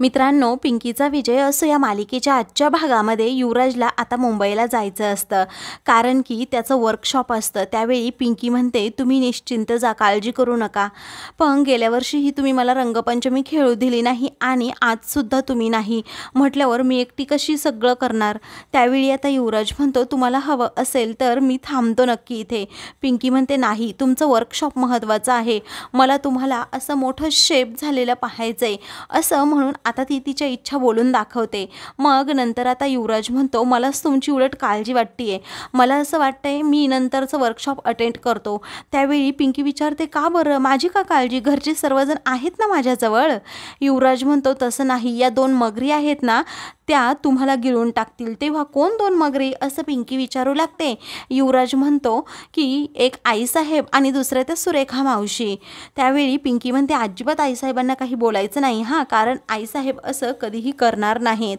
मित्रांनो, पिंकीचा विजय असो या मालिकेच्या आजच्या भागामध्ये युवराजला आता मुंबईला जायचं असतं, कारण की त्याचं वर्कशॉप असतं। त्यावेळी पिंकी म्हणते, तुम्ही निश्चिंत जा, काळजी करू नका। पण गेल्या वर्षीही तुम्ही मला रंगपंचमी खेळू दिली नाही आणि आजसुद्धा तुम्ही नाही म्हटल्यावर मी एकटी कशी सगळं करणार। त्यावेळी आता युवराज म्हणतो, तुम्हाला हवं असेल तर मी थांबतो नक्की इथे। पिंकी म्हणते, नाही, तुमचं वर्कशॉप महत्त्वाचं आहे, मला तुम्हाला असं मोठं शेफ झालेलं पाहायचंय असं म्हणून आता ती तिच्या इच्छा बोलून दाखवते। मग नंतर आता युवराज म्हणतो, मलाच तुमची उलट काळजी वाटतेय, मला असं वाटतंय मी नंतरचं वर्कशॉप अटेंड करतो। त्यावेळी पिंकी विचारते, का बरं, माझी का काळजी, घरचे सर्वजण आहेत ना माझ्याजवळ। युवराज म्हणतो, तसं नाही, या 2 मगरी आहेत ना त्या तुम्हाला गिळून टाकतील। तेव्हा कोण 2 मगरी असं पिंकी विचारू लागते। युवराज म्हणतो की एक आईसाहेब आणि दुसऱ्या त्या सुरेखा मावशी। त्यावेळी पिंकी म्हणते, अजिबात आईसाहेबांना काही बोलायचं नाही हां, कारण आईसाहेब असं कधीही करणार नाहीत,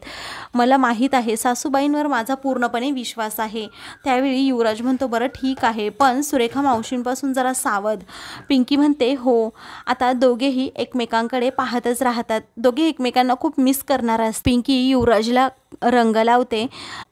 मला माहीत आहे, सासूबाईंवर माझा पूर्णपणे विश्वास आहे। त्यावेळी युवराज म्हणतो, बरं ठीक आहे, पण सुरेखा मावशींपासून जरा सावध। पिंकी म्हणते, हो। आता दोघेही एकमेकांकडे पाहतच राहतात, दोघे एकमेकांना खूप मिस करणार असतात। पिंकी युवराजला रंग लावते,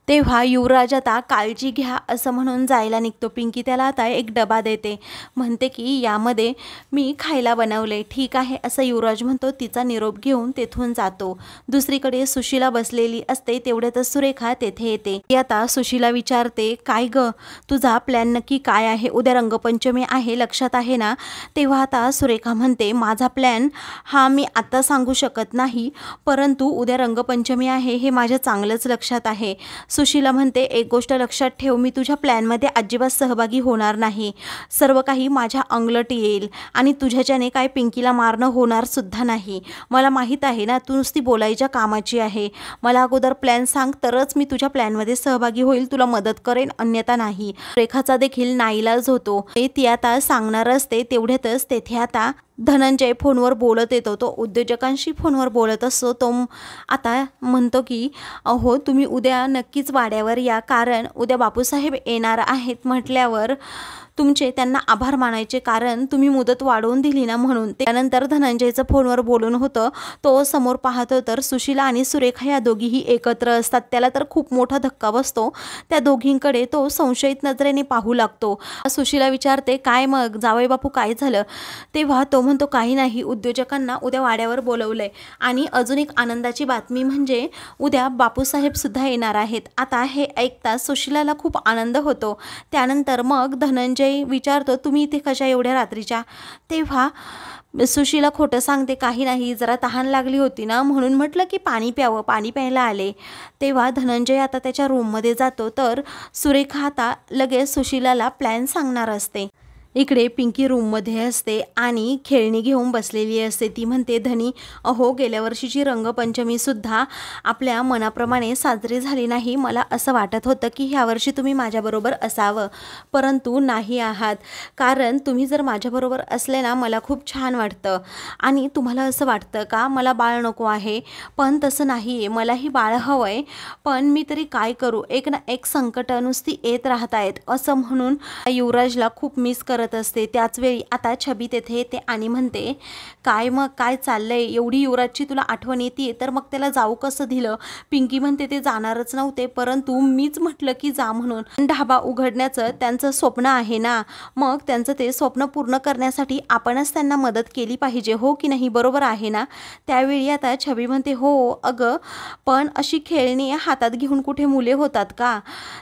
तेव्हा युवराज आता काळजी घ्या असं म्हणून जायला निघतो। पिंकी त्याला आता एक डबा देते, म्हणते की यामध्ये मी खायला बनवले। ठीक आहे असं युवराज म्हणतो, तिचा निरोप घेऊन तेथून जातो। दुसरीकडे सुशीला बसलेली असते, तेवढ्यातच सुरेखा तेथे येते। ती आता सुशीला विचारते, काय ग, तुझा प्लॅन नक्की काय आहे, उद्या रंगपंचमी आहे, लक्षात आहे ना। तेव्हा आता सुरेखा म्हणते, माझा प्लॅन हा मी आता सांगू शकत नाही, परंतु उद्या रंगपंचमी आहे हे माझ्या चांगलंच लक्षात आहे। सुशीला म्हणते, एक गोष्ट लक्षात ठेव, मी तुझ्या प्लॅनमध्ये अजिबात सहभागी होणार नाही, सर्व काही माझ्या अंगलट येईल आणि तुझ्याच्याने काय पिंकीला मारणं होणार सुद्धा नाही। मला माहीत आहे ना, तू नुसती बोलायच्या कामाची आहे, मला अगोदर प्लॅन सांग, तरच मी तुझ्या प्लॅनमध्ये सहभागी होईल, तुला मदत करेन, अन्यथा नाही। रेखाचा देखील नाईलाज होतो, ती आता सांगणार असते, तेवढ्यातच तेथे आता धनंजय फोनवर बोलत येतो, तो उद्योजकांशी फोनवर बोलत असतो। तो आता म्हणतो की अहो, तुम्ही उद्या नक्कीच वाड्यावर या, कारण उद्या बापूसाहेब येणार आहेत म्हटल्यावर तुमचे त्यांना आभार मानायचे, कारण तुम्ही मुदत वाढवून दिली ना म्हणून। त्यानंतर धनंजयचं फोनवर बोलून होतं, तो समोर पाहतो तर सुशीला आणि सुरेखा या दोघीही एकत्र असतात। त्याला तर खूप मोठा धक्का बसतो, त्या दोघींकडे तो संशयित नजरेने पाहू लागतो। सुशीला विचारते, काय मग जावई बापू, काय झालं। तेव्हा तो म्हणतो, काही नाही, उद्योजकांना उद्या वाड्यावर बोलवलंय आणि अजून एक आनंदाची बातमी म्हणजे उद्या बापूसाहेब सुद्धा येणार आहेत। आता हे ऐकताच सुशीलाला खूप आनंद होतो। त्यानंतर मग धनंजय विचारतो, तुम्ही इथे कशा एवढ्या रात्रीच्या। तेव्हा सुशीला खोटं सांगते, काही नाही, जरा तहान लागली होती ना म्हणून म्हटलं की पाणी प्यावं, पाणी प्यायला आले। तेव्हा धनंजय आता त्याच्या रूममध्ये जातो, तर सुरेखा आता लगेच सुशीलाला प्लॅन सांगणार असते। इकडे पिंकी रूममध्ये असते आणि खेळणी घेऊन बसलेली असते। ती म्हणते, धनी, अहो, गेल्या वर्षीची रंगपंचमीसुद्धा आपल्या मनाप्रमाणे साजरी झाली नाही, मला असं वाटत होतं की ह्यावर्षी तुम्ही माझ्याबरोबर असावं, परंतु नाही आहात, कारण तुम्ही जर माझ्याबरोबर असले ना मला खूप छान वाटतं। आणि तुम्हाला असं वाटतं का मला बाळ नको आहे, पण तसं नाही आहे, मलाही बाळ हवं आहे, पण मी तरी काय करू, एक ना एक संकट नुसती येत राहत आहेत असं म्हणून युवराजला खूप मिस करत असते। त्याच वेळी आता छबी तेथे येते आणि म्हणते, काय मग, काय चाललंय, एवढी युवराजची तुला आठवण येते, तर मग त्याला जाऊ कसं दिलं। पिंकी म्हणते, ते जाणारच नव्हते, परंतु मीच म्हटलं की जा म्हणून, ढाबा उघडण्याचं त्यांचं स्वप्न आहे ना, मग त्यांचं ते स्वप्न पूर्ण करण्यासाठी आपणच त्यांना मदत केली पाहिजे, हो की नाही, बरोबर आहे ना। त्यावेळी आता छबी म्हणते, हो अगं, पण अशी खेळणी हातात घेऊन कुठे मुले होतात का,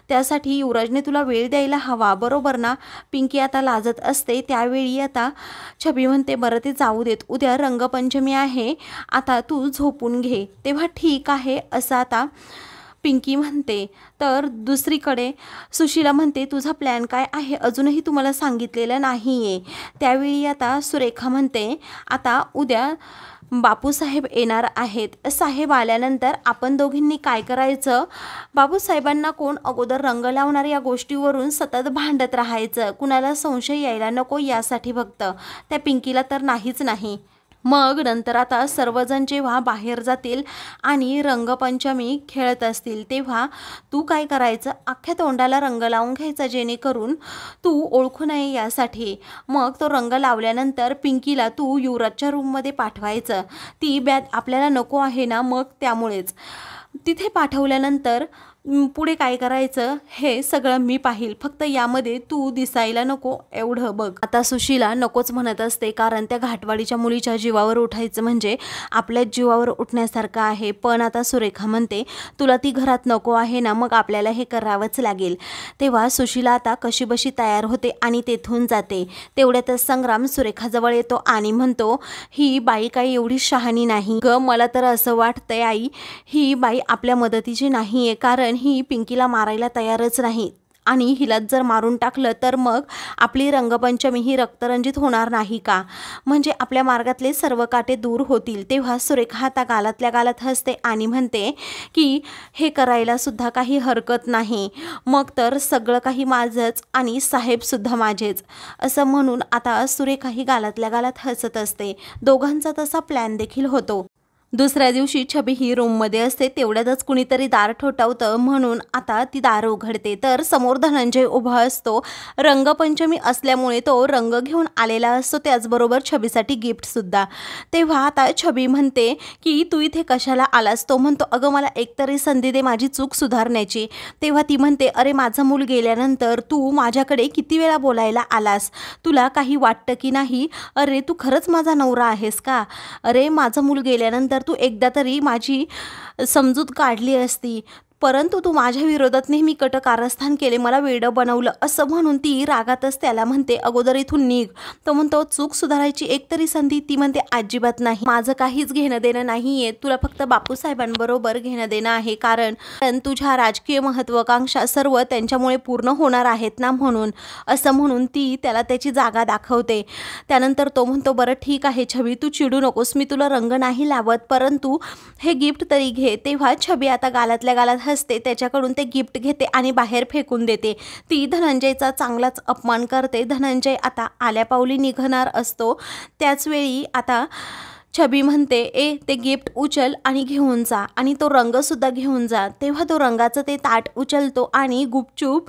त्यासाठी युवराजने तुला वेळ द्यायला हवा, बरोबर ना। पिंकी आता लाजत असते। त्यावेळी आता छबी म्हणते, बरं ते जाऊ देत, उद्या रंगपंचमी आहे, आता तू झोपून घे। तेव्हा ठीक आहे असं आता पिंकी म्हणते। तर दुसरीकडे सुशीला म्हणते, तुझा प्लॅन काय आहे, अजूनही तुम्हाला सांगितलेलं नाही आहे। त्यावेळी आता सुरेखा म्हणते, आता उद्या बापूसाहेब येणार आहेत, साहेब आल्यानंतर आपण दोघींनी काय करायचं, बापूसाहेबांना कोण अगोदर रंग लावणार या गोष्टीवरून सतत भांडत राहायचं, कुणाला संशय यायला नको यासाठी फक्त। त्या पिंकीला तर नाहीच नाही। मग नंतर आता सर्वजण जेव्हा बाहेर जातील आणि रंगपंचमी खेळत असतील तेव्हा तू काय करायचं, अख्ख्या तोंडाला रंग लावून घ्यायचा जेणेकरून तू ओळखू नये यासाठी. मग तो रंग लावल्यानंतर पिंकीला तू युवराजच्या रूममध्ये पाठवायचं. ती बॅग आपल्याला नको आहे ना, मग त्यामुळेच तिथे पाठवल्यानंतर पुढे काय करायचं हे सगळं मी पाहिल, फक्त यामध्ये तू दिसायला नको एवढं बघ. आता सुशीला नकोच म्हणत असते, कारण त्या घाटवाडीच्या मुलीच्या जीवावर उठायचं म्हणजे आपल्या जीवावर उठण्यासारखं आहे. पण आता सुरेखा म्हणते तुला ती घरात नको आहे ना, मग आपल्याला हे करावंच लागेल. तेव्हा सुशीला आता कशीबशी तयार होते आणि तेथून जाते. तेवढ्यातच संग्राम सुरेखाजवळ येतो आणि म्हणतो ही बाई काही एवढी शहाणी नाही ग, मला तर असं वाटतंय आई ही बाई आपल्या मदतीची नाही आहे, कारण ही पिंकीला मारायला तयारच नाही आणि हिलाच जर मारून टाकलं तर मग आपली रंगपंचमी ही रक्तरंजित होणार नाही का, म्हणजे आपल्या मार्गातले सर्व काटे दूर होतील. तेव्हा सुरेखा आता गालातल्या गालात हसते आणि म्हणते की हे करायला सुद्धा काही हरकत नाही, मग तर सगळं काही माझंच आणि साहेबसुद्धा माझेच, असं म्हणून आता सुरेखा ही गालातल्या गालात हसत असते. दोघांचा तसा प्लॅन देखील होतो. दुसऱ्या दिवशी छबी ही रूममध्ये असते. तेवढ्यातच कुणीतरी दार ठोठावतं म्हणून आता ती दार उघडते तर समोर धनंजय उभा असतो. रंगपंचमी असल्यामुळे तो रंग घेऊन आलेला असतो, त्याचबरोबर छबीसाठी गिफ्टसुद्धा. तेव्हा आता छबी म्हणते की तू इथे कशाला आलास. तो म्हणतो अगं मला एकतरी संधी दे माझी चूक सुधारण्याची. तेव्हा ती म्हणते अरे माझं मूल गेल्यानंतर तू माझ्याकडे किती वेळा बोलायला आलास, तुला काही वाटतं की नाही. अरे तू खरंच माझा नवरा आहेस का. अरे माझं मूल गेल्यानंतर तू एकदा तरी माझी समजूत काढली असती, परंतु तू माझ्या विरोधात नेहमी कट कारस्थान केले, मला वेडं बनवलं, असं म्हणून ती रागातच त्याला म्हणते अगोदर इथून निघ. तो म्हणतो चूक सुधारायची एकतरी संधी. ती म्हणते अजिबात नाही, माझं काहीच घेणं देणं नाही आहे, तुला फक्त बापूसाहेबांबरोबर घेणं देणं आहे, कारण तुझ्या राजकीय महत्त्वाकांक्षा सर्व त्यांच्यामुळे पूर्ण होणार आहेत ना, म्हणून असं म्हणून ती त्याला त्याची जागा दाखवते. त्यानंतर तो म्हणतो बरं ठीक आहे छबी तू चिडू नकोस, मी तुला रंग नाही लावत, परंतु हे गिफ्ट तरी घे. तेव्हा छबी आता गालातल्या गालात हसते, त्याच्याकडून ते गिफ्ट घेते आणि बाहेर फेकून देते. ती धनंजयचा चांगलाच अपमान करते. धनंजय आता आल्या पावली निघणार असतो, त्याचवेळी आता छबी म्हणते ते गिफ्ट उचल आणि घेऊन जा आणि तो रंगसुद्धा घेऊन जा. तेव्हा तो रंगाचं ते ताट उचलतो आणि गुपचूप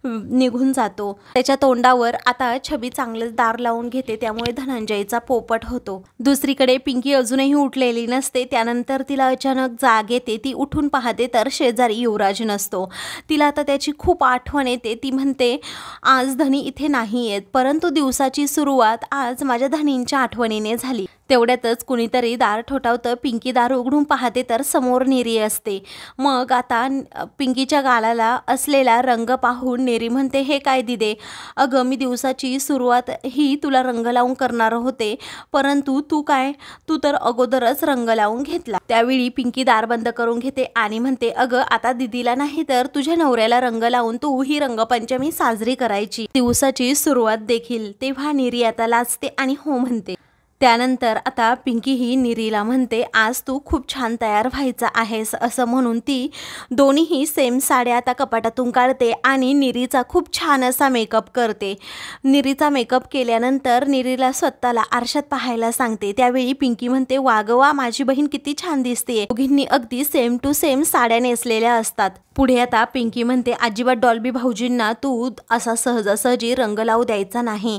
निघून जातो. त्याच्या तोंडावर आता छबी चांगलंच दार लावून घेते, त्यामुळे धनंजयचा पोपट होतो. दुसरीकडे पिंकी अजूनही उठलेली नसते. त्यानंतर तिला अचानक जाग येते. ती उठून पाहते तर शेजारी युवराज नसतो. तिला आता त्याची खूप आठवण येते. ती म्हणते आज धनी इथे नाही आहेत, परंतु दिवसाची सुरुवात आज माझ्या धनींच्या आठवणीने झाली. तेवढ्यातच कुणीतरी दार ठोठावतं. पिंकी दार उघडून पाहते तर समोर निरी असते. मग आता पिंकीच्या गालाला असलेला रंग पाहून नेरी म्हणते हे काय दिदे, अगं मी दिवसाची सुरुवात ही तुला रंग लावून करणार होते, परंतु तू तर अगोदरच रंग लावून घेतला. त्यावेळी पिंकी दार बंद करून घेते आणि म्हणते अगं आता दिदीला नाही तर तुझ्या नवऱ्याला रंग लावून तू ही रंगपंचमी साजरी करायची, दिवसाची सुरुवात देखील. तेव्हा नेरी आता लाजते आणि हो म्हणते. त्यानंतर आता पिंकी ही निरीला म्हणते आज तू खूप छान तयार व्हायचा आहेस, असं म्हणून ती दोन्हीही सेम साड्या आता कपाटातून काढते आणि निरीचा खूप छान असा मेकअप करते. निरीचा मेकअप केल्यानंतर निरीला स्वतःला आरशात पाहायला सांगते. त्यावेळी पिंकी म्हणते वागवा माझी बहीण किती छान दिसते. दोघींनी अगदी सेम टू सेम साड्या नेसलेल्या असतात. पुढे आता पिंकी म्हणते अजिबात डॉल्बी भाऊजींना तू असा सहजासहजी रंग लावू द्यायचा नाही,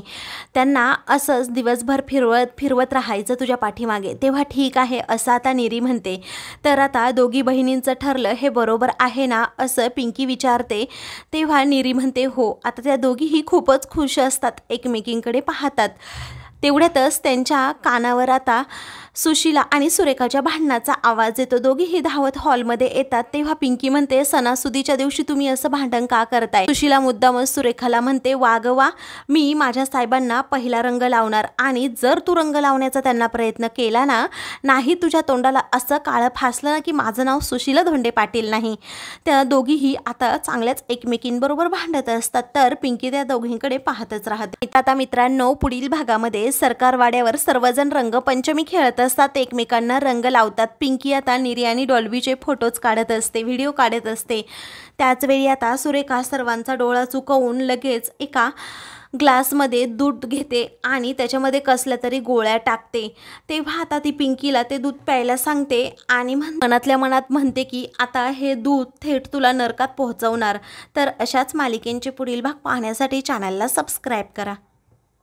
त्यांना असंच दिवसभर फिरवत राहायचं तुझ्या पाठीमागे. तेव्हा ठीक आहे असं आता निरी म्हणते. तर आता दोघी बहिणींचं ठरलं हे बरोबर आहे ना, असं पिंकी विचारते. तेव्हा निरी म्हणते हो. आता त्या दोघीही खूपच खुश असतात, एकमेकींकडे पाहतात. तेवढ्यातच त्यांच्या कानावर आता सुशीला आणि सुरेखाच्या भांडणाचा आवाज येतो. दोघीही धावत हॉलमध्ये येतात. तेव्हा पिंकी म्हणते सणासुदीच्या दिवशी तुम्ही असं भांडण का करताय. सुशीला मुद्दामच सुरेखाला म्हणते वागवा, मी माझ्या साहेबांना पहिला रंग लावणार आणि जर तू रंग लावण्याचा त्यांना प्रयत्न केला ना, नाही तुझ्या तोंडाला असं काळं फासलं ना की माझं नाव सुशीला धोंडे पाटील नाही. त्या दोघीही आता चांगल्याच एकमेकींबरोबर भांडत असतात. तर पिंकी त्या दोघींकडे पाहतच राहते. आता मित्रांनो पुढील भागामध्ये सरकारवाड्यावर सर्वजण रंगपंचमी खेळत असतात, एकमेकांना रंग लावतात. पिंकी आता निरी आणि डॉल्बीचे फोटोज काढत असते, व्हिडिओ काढत असते. त्याच वेळी आता सुरेखा सर्वांचा डोळा चुकवून लगेच एका ग्लासमध्ये दूध घेते आणि त्याच्यामध्ये कसल्या तरी गोळ्या टाकते। तेव्हा आता ती पिंकीला ते दूध प्यायला सांगते आणि मनातल्या मनात म्हणते की आता हे दूध थेट तुला नरकात पोहोचवणार। तर अशाच मालिकेंचे पुढील भाग पाहण्यासाठी चॅनलला सबस्क्राईब करा।